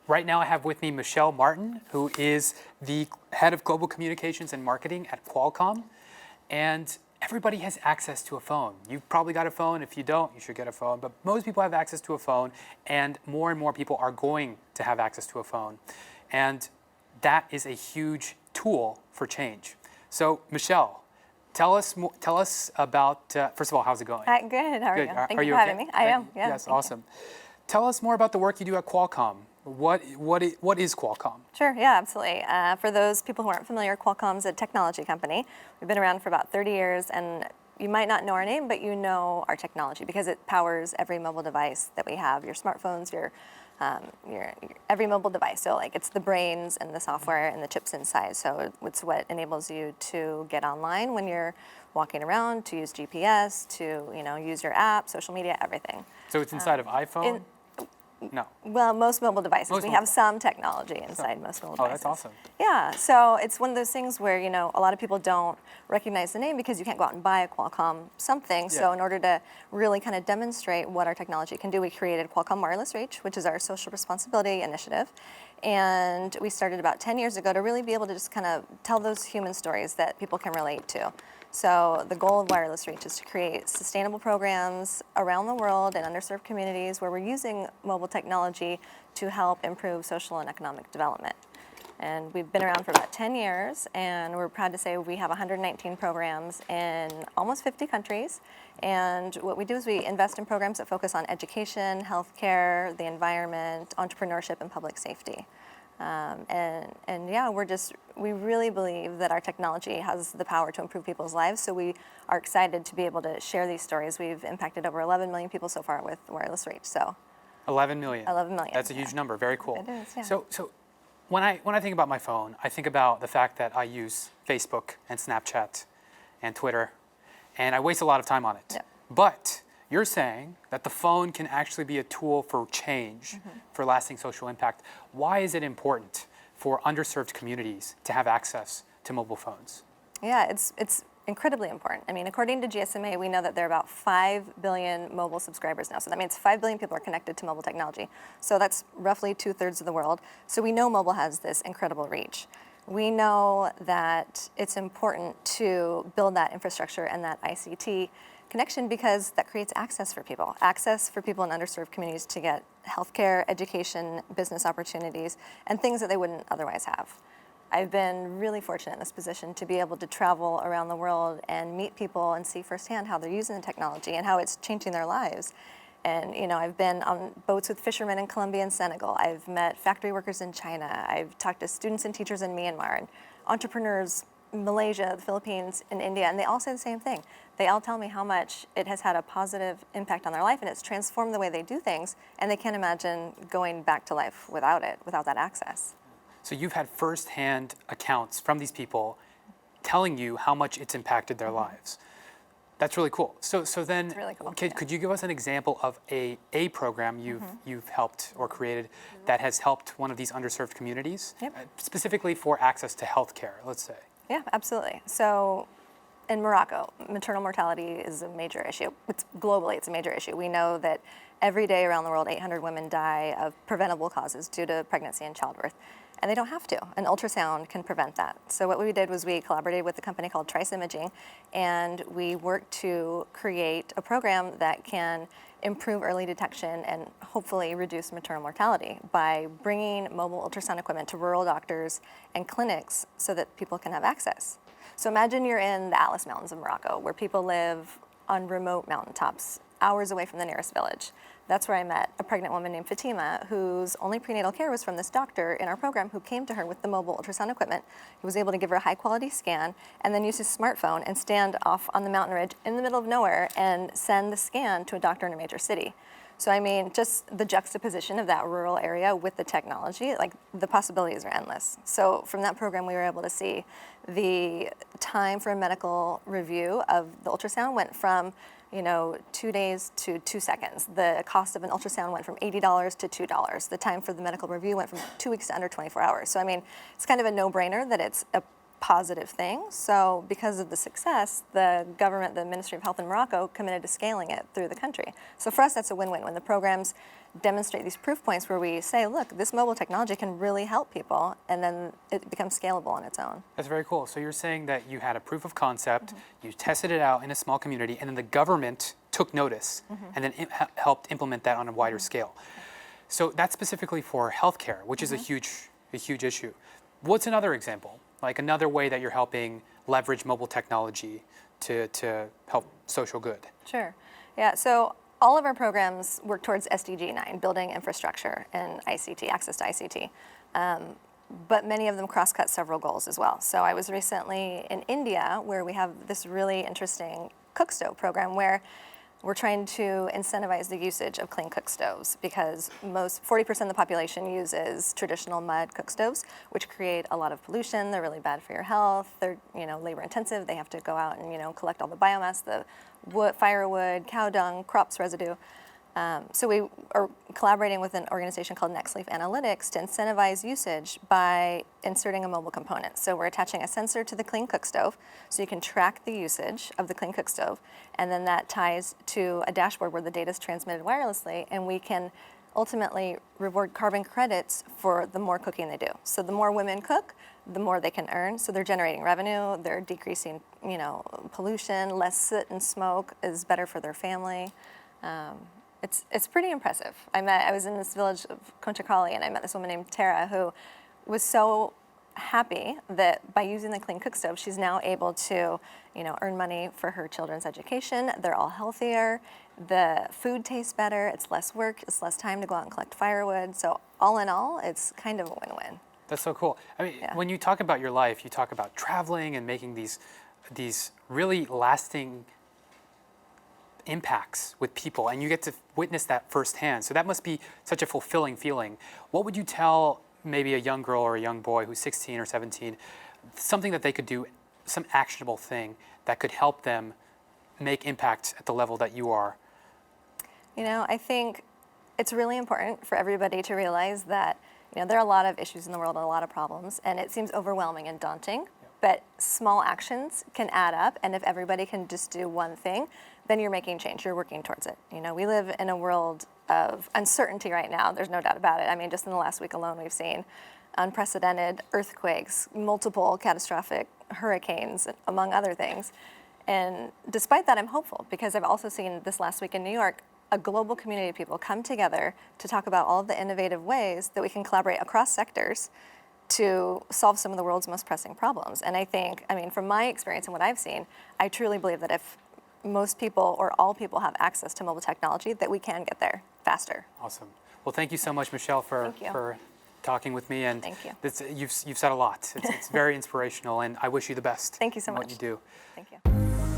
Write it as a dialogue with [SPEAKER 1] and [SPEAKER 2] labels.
[SPEAKER 1] Right now I have with me Michelle Martin, who is the head of global communications and marketing at Qualcomm. And everybody has access to a phone. You've probably got a phone. If you don't, you should get a phone. But most people have access to a phone, and more people are going to have access to a phone. And that is a huge tool for change. So Michelle, tell us about, first of all, how's it going?
[SPEAKER 2] Good, how are
[SPEAKER 1] Good.
[SPEAKER 2] you? Thank
[SPEAKER 1] Are
[SPEAKER 2] you
[SPEAKER 1] you
[SPEAKER 2] for
[SPEAKER 1] okay?
[SPEAKER 2] having me. I am, yeah.
[SPEAKER 1] Yes, awesome. Tell us more about the work you do at Qualcomm. What is Qualcomm?
[SPEAKER 2] Sure, yeah, absolutely. For those people who aren't familiar, Qualcomm's a technology company. We've been around for about 30 years, and you might not know our name, but you know our technology because it powers every mobile device that we have, your smartphones, your every mobile device. So like it's the brains and the software and the chips inside. So it's what enables you to get online when you're walking around, to use GPS, to use your app, social media, everything.
[SPEAKER 1] So it's inside of iPhone? No.
[SPEAKER 2] Well, most mobile devices. We have some technology inside most mobile devices.
[SPEAKER 1] Oh, that's awesome.
[SPEAKER 2] Yeah, so it's one of those things where, a lot of people don't recognize the name because you can't go out and buy a Qualcomm something. Yeah. So in order to really kind of demonstrate what our technology can do, we created Qualcomm Wireless Reach, which is our social responsibility initiative. And we started about 10 years ago to really be able to just kind of tell those human stories that people can relate to. So the goal of Wireless Reach is to create sustainable programs around the world in underserved communities where we're using mobile technology to help improve social and economic development. And we've been around for about 10 years, and we're proud to say we have 119 programs in almost 50 countries. And what we do is we invest in programs that focus on education, healthcare, the environment, entrepreneurship, and public safety. And yeah, we really believe that our technology has the power to improve people's lives, so we are excited to be able to share these stories. We've impacted over 11 million people so far with Wireless Reach. So
[SPEAKER 1] 11 million.
[SPEAKER 2] 11 million.
[SPEAKER 1] That's a huge number. Very cool.
[SPEAKER 2] It is, yeah.
[SPEAKER 1] So when I think about my phone, I think about the fact that I use Facebook and Snapchat and Twitter, and I waste a lot of time on it.
[SPEAKER 2] Yeah.
[SPEAKER 1] But you're saying that the phone can actually be a tool for change, for lasting social impact. Why is it important for underserved communities to have access to mobile phones?
[SPEAKER 2] Yeah, it's incredibly important. I mean, according to GSMA, we know that there are about 5 billion mobile subscribers now. So that means 5 billion people are connected to mobile technology. So that's roughly 2/3 of the world. So we know mobile has this incredible reach. We know that it's important to build that infrastructure and that ICT connection because that creates access for people in underserved communities to get healthcare, education, business opportunities, and things that they wouldn't otherwise have. I've been really fortunate in this position to be able to travel around the world and meet people and see firsthand how they're using the technology and how it's changing their lives. And I've been on boats with fishermen in Colombia and Senegal. I've met factory workers in China. I've talked to students and teachers in Myanmar and entrepreneurs in Malaysia, the Philippines, and India, and they all say the same thing. They all tell me how much it has had a positive impact on their life, and it's transformed the way they do things, and they can't imagine going back to life without it, without that access.
[SPEAKER 1] So you've had firsthand accounts from these people telling you how much it's impacted their lives. That's really cool. So then,
[SPEAKER 2] it's really cool.
[SPEAKER 1] Could you give us an example of a program you've helped or created that has helped one of these underserved communities, specifically for access to healthcare, let's say?
[SPEAKER 2] Yeah, absolutely. So in Morocco, maternal mortality is a major issue. Globally, it's a major issue. We know that every day around the world, 800 women die of preventable causes due to pregnancy and childbirth. And they don't have to. An ultrasound can prevent that. So what we did was we collaborated with a company called Trice Imaging, and we worked to create a program that can improve early detection and hopefully reduce maternal mortality by bringing mobile ultrasound equipment to rural doctors and clinics so that people can have access. So imagine you're in the Atlas Mountains of Morocco, where people live on remote mountaintops, hours away from the nearest village. That's where I met a pregnant woman named Fatima, whose only prenatal care was from this doctor in our program who came to her with the mobile ultrasound equipment. He was able to give her a high-quality scan and then use his smartphone and stand off on the mountain ridge in the middle of nowhere and send the scan to a doctor in a major city. So I mean, just the juxtaposition of that rural area with the technology, like the possibilities are endless. So from that program, we were able to see the time for a medical review of the ultrasound went from 2 days to 2 seconds. The cost of an ultrasound went from $80 to $2. The time for the medical review went from 2 weeks to under 24 hours. So I mean, it's kind of a no-brainer that it's a positive thing. So because of the success, the government, the Ministry of Health in Morocco, committed to scaling it through the country. So for us, that's a win-win. When the programs demonstrate these proof points where we say, look, this mobile technology can really help people, and then it becomes scalable on its own.
[SPEAKER 1] That's very cool. So you're saying that you had a proof of concept, you tested it out in a small community, and then the government took notice and then helped implement that on a wider scale. So that's specifically for healthcare, which is a huge issue. What's another example? Like another way that you're helping leverage mobile technology to help social good?
[SPEAKER 2] Sure. Yeah, so all of our programs work towards SDG 9, building infrastructure and ICT, access to ICT. But many of them cross-cut several goals as well. So I was recently in India, where we have this really interesting cook stove program where we're trying to incentivize the usage of clean cook stoves, because 40% of the population uses traditional mud cook stoves, which create a lot of pollution. They're really bad for your health. They're labor intensive. They have to go out and collect all the biomass, the wood, firewood, cow dung, crops residue. So we are collaborating with an organization called Next Leaf Analytics to incentivize usage by inserting a mobile component. So we're attaching a sensor to the clean cook stove, so you can track the usage of the clean cook stove, and then that ties to a dashboard where the data is transmitted wirelessly, and we can ultimately reward carbon credits for the more cooking they do. So the more women cook, the more they can earn. So they're generating revenue, they're decreasing pollution, less soot and smoke is better for their family. It's pretty impressive. I was in this village of Conchacali, and I met this woman named Tara who was so happy that by using the clean cook stove, she's now able to, earn money for her children's education. They're all healthier. The food tastes better. It's less work. It's less time to go out and collect firewood. So all in all, it's kind of a win-win.
[SPEAKER 1] That's so cool. I mean, when you talk about your life, you talk about traveling and making these really lasting impacts with people, and you get to witness that firsthand. So that must be such a fulfilling feeling. What would you tell maybe a young girl or a young boy who's 16 or 17, something that they could do, some actionable thing that could help them make impact at the level that you are?
[SPEAKER 2] I think it's really important for everybody to realize that there are a lot of issues in the world and a lot of problems, and it seems overwhelming and daunting. But small actions can add up, and if everybody can just do one thing, then you're making change, you're working towards it. We live in a world of uncertainty right now, there's no doubt about it. I mean, just in the last week alone, we've seen unprecedented earthquakes, multiple catastrophic hurricanes, among other things. And despite that, I'm hopeful, because I've also seen this last week in New York, a global community of people come together to talk about all of the innovative ways that we can collaborate across sectors to solve some of the world's most pressing problems. And I think, from my experience and what I've seen, I truly believe that if most people or all people have access to mobile technology, that we can get there faster.
[SPEAKER 1] Awesome. Well, thank you so much, Michelle, for talking with me. And
[SPEAKER 2] thank you.
[SPEAKER 1] You've said a lot. It's very inspirational, and I wish you the best.
[SPEAKER 2] Thank you so
[SPEAKER 1] in
[SPEAKER 2] much.
[SPEAKER 1] What you do.
[SPEAKER 2] Thank you.